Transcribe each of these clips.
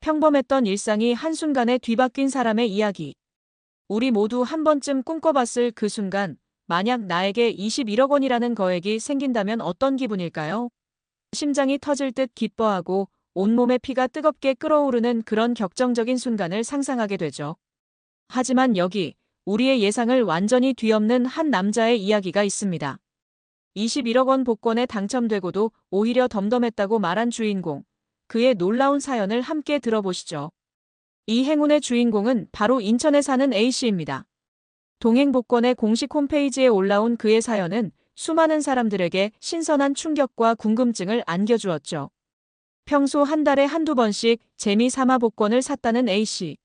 평범했던 일상이 한순간에 뒤바뀐 사람의 이야기. 우리 모두 한 번쯤 꿈꿔봤을 그 순간, 만약 나에게 21억 원이라는 거액이 생긴다면 어떤 기분일까요? 심장이 터질 듯 기뻐하고 온몸의 피가 뜨겁게 끓어오르는 그런 격정적인 순간을 상상하게 되죠. 하지만 여기, 우리의 예상을 완전히 뒤엎는 한 남자의 이야기가 있습니다. 21억 원 복권에 당첨되고도 오히려 덤덤했다고 말한 주인공. 그의 놀라운 사연을 함께 들어보시죠. 이 행운의 주인공은 바로 인천에 사는 A씨입니다. 동행복권의 공식 홈페이지에 올라온 그의 사연은 수많은 사람들에게 신선한 충격과 궁금증을 안겨주었죠. 평소 한 달에 한두 번씩 재미삼아 복권을 샀다는 A씨.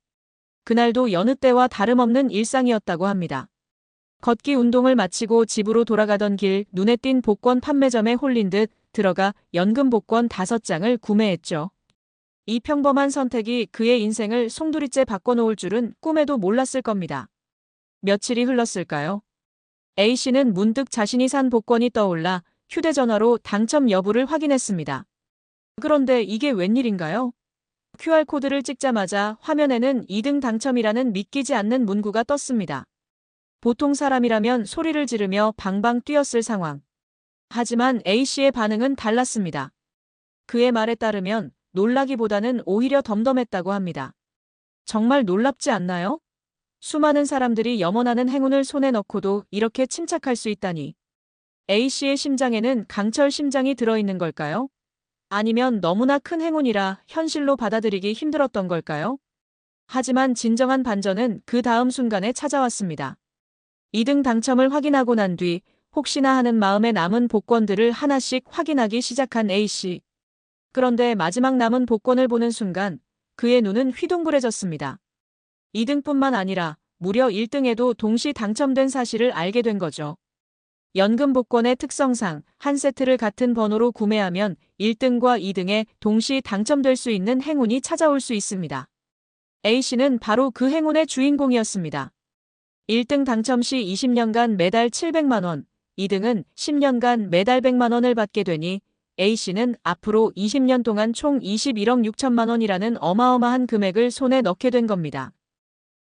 그날도 여느 때와 다름없는 일상이었다고 합니다. 걷기 운동을 마치고 집으로 돌아가던 길 눈에 띈 복권 판매점에 홀린 듯 들어가 연금 복권 5장을 구매했죠. 이 평범한 선택이 그의 인생을 송두리째 바꿔놓을 줄은 꿈에도 몰랐을 겁니다. 며칠이 흘렀을까요? A씨는 문득 자신이 산 복권이 떠올라 휴대전화로 당첨 여부를 확인했습니다. 그런데 이게 웬일인가요? QR코드를 찍자마자 화면에는 2등 당첨이라는 믿기지 않는 문구가 떴습니다. 보통 사람이라면 소리를 지르며 방방 뛰었을 상황. 하지만 A씨의 반응은 달랐습니다. 그의 말에 따르면 놀라기보다는 오히려 덤덤했다고 합니다. 정말 놀랍지 않나요? 수많은 사람들이 염원하는 행운을 손에 넣고도 이렇게 침착할 수 있다니. A씨의 심장에는 강철 심장이 들어있는 걸까요? 아니면 너무나 큰 행운이라 현실로 받아들이기 힘들었던 걸까요? 하지만 진정한 반전은 그 다음 순간에 찾아왔습니다. 2등 당첨을 확인하고 난 뒤 혹시나 하는 마음에 남은 복권들을 하나씩 확인하기 시작한 A씨. 그런데 마지막 남은 복권을 보는 순간 그의 눈은 휘둥그레졌습니다. 2등뿐만 아니라 무려 1등에도 동시 당첨된 사실을 알게 된 거죠. 연금 복권의 특성상 한 세트를 같은 번호로 구매하면 1등과 2등에 동시 당첨될 수 있는 행운이 찾아올 수 있습니다. A씨는 바로 그 행운의 주인공이었습니다. 1등 당첨 시 20년간 매달 700만 원, 2등은 10년간 매달 100만 원을 받게 되니 A씨는 앞으로 20년 동안 총 21억 6천만 원이라는 어마어마한 금액을 손에 넣게 된 겁니다.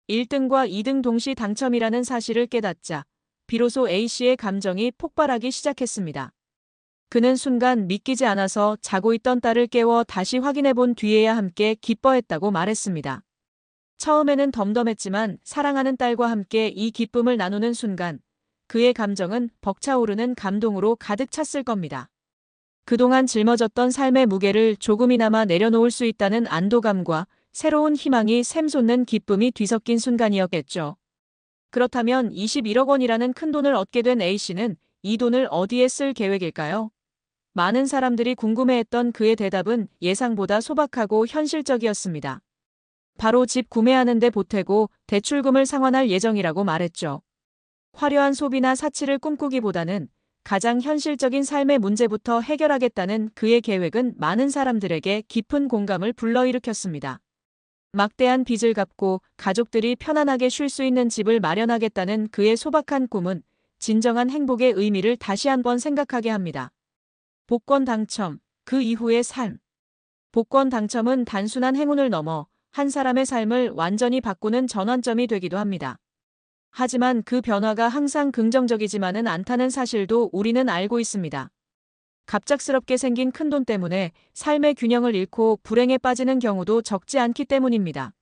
1등과 2등 동시 당첨이라는 사실을 깨닫자 비로소 A씨의 감정이 폭발하기 시작했습니다. 그는 순간 믿기지 않아서 자고 있던 딸을 깨워 다시 확인해 본 뒤에야 함께 기뻐했다고 말했습니다. 처음에는 덤덤했지만 사랑하는 딸과 함께 이 기쁨을 나누는 순간 그의 감정은 벅차오르는 감동으로 가득 찼을 겁니다. 그동안 짊어졌던 삶의 무게를 조금이나마 내려놓을 수 있다는 안도감과 새로운 희망이 샘솟는 기쁨이 뒤섞인 순간이었겠죠. 그렇다면 21억 원이라는 큰 돈을 얻게 된 A씨는 이 돈을 어디에 쓸 계획일까요? 많은 사람들이 궁금해했던 그의 대답은 예상보다 소박하고 현실적이었습니다. 바로 집 구매하는 데 보태고 대출금을 상환할 예정이라고 말했죠. 화려한 소비나 사치를 꿈꾸기보다는 가장 현실적인 삶의 문제부터 해결하겠다는 그의 계획은 많은 사람들에게 깊은 공감을 불러일으켰습니다. 막대한 빚을 갚고 가족들이 편안하게 쉴 수 있는 집을 마련하겠다는 그의 소박한 꿈은 진정한 행복의 의미를 다시 한번 생각하게 합니다. 복권 당첨, 그 이후의 삶. 복권 당첨은 단순한 행운을 넘어 한 사람의 삶을 완전히 바꾸는 전환점이 되기도 합니다. 하지만 그 변화가 항상 긍정적이지만은 않다는 사실도 우리는 알고 있습니다. 갑작스럽게 생긴 큰돈 때문에 삶의 균형을 잃고 불행에 빠지는 경우도 적지 않기 때문입니다.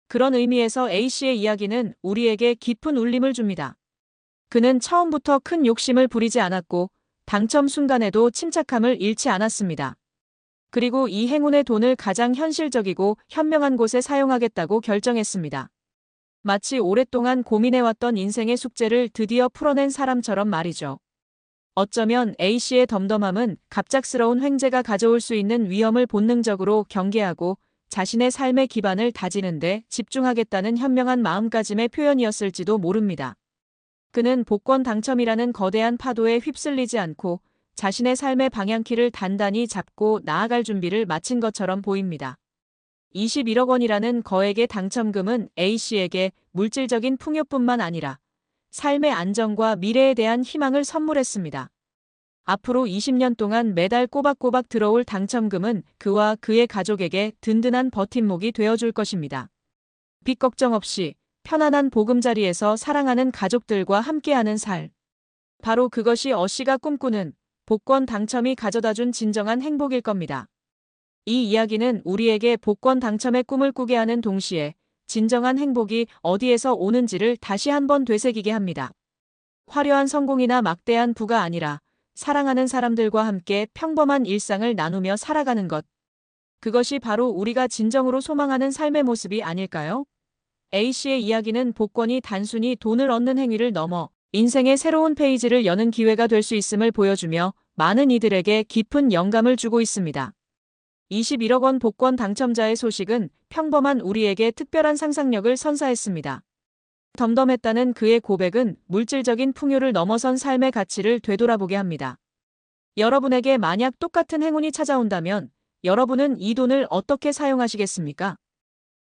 그런 의미에서 A씨의 이야기는 우리에게 깊은 울림을 줍니다. 그는 처음부터 큰 욕심을 부리지 않았고 당첨 순간에도 침착함을 잃지 않았습니다. 그리고 이 행운의 돈을 가장 현실적이고 현명한 곳에 사용하겠다고 결정했습니다. 마치 오랫동안 고민해왔던 인생의 숙제를 드디어 풀어낸 사람처럼 말이죠. 어쩌면 A씨의 덤덤함은 갑작스러운 횡재가 가져올 수 있는 위험을 본능적으로 경계하고 자신의 삶의 기반을 다지는 데 집중하겠다는 현명한 마음가짐의 표현이었을지도 모릅니다. 그는 복권 당첨이라는 거대한 파도에 휩쓸리지 않고 자신의 삶의 방향키를 단단히 잡고 나아갈 준비를 마친 것처럼 보입니다. 21억 원이라는 거액의 당첨금은 A씨에게 물질적인 풍요뿐만 아니라 삶의 안정과 미래에 대한 희망을 선물했습니다. 앞으로 20년 동안 매달 꼬박꼬박 들어올 당첨금은 그와 그의 가족에게 든든한 버팀목이 되어줄 것입니다. 빚 걱정 없이 편안한 보금자리에서 사랑하는 가족들과 함께하는 살. 바로 그것이 어씨가 꿈꾸는 복권 당첨이 가져다준 진정한 행복일 겁니다. 이 이야기는 우리에게 복권 당첨의 꿈을 꾸게 하는 동시에 진정한 행복이 어디에서 오는지를 다시 한번 되새기게 합니다. 화려한 성공이나 막대한 부가 아니라 사랑하는 사람들과 함께 평범한 일상을 나누며 살아가는 것. 그것이 바로 우리가 진정으로 소망하는 삶의 모습이 아닐까요? A씨의 이야기는 복권이 단순히 돈을 얻는 행위를 넘어 인생의 새로운 페이지를 여는 기회가 될 수 있음을 보여주며 많은 이들에게 깊은 영감을 주고 있습니다. 21억 원 복권 당첨자의 소식은 평범한 우리에게 특별한 상상력을 선사했습니다. 덤덤했다는 그의 고백은 물질적인 풍요를 넘어선 삶의 가치를 되돌아보게 합니다. 여러분에게 만약 똑같은 행운이 찾아온다면 여러분은 이 돈을 어떻게 사용하시겠습니까?